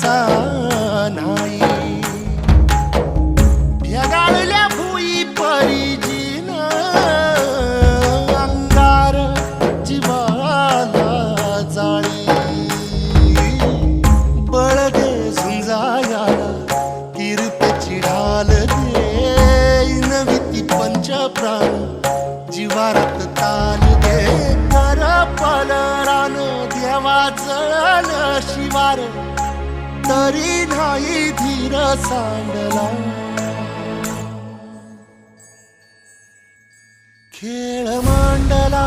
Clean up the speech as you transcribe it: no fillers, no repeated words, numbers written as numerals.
तसा नाही. ढगाळल्या भुई परिजीन अंगार जीवाला जाळी. बळगे झुंजायाला कीर्तची ढाल देईन विती पंच प्राण जीवारात ताल दे. कर पलरान देवा जळल शिवार तरी नाही धीर सांडला. खेळ मांडला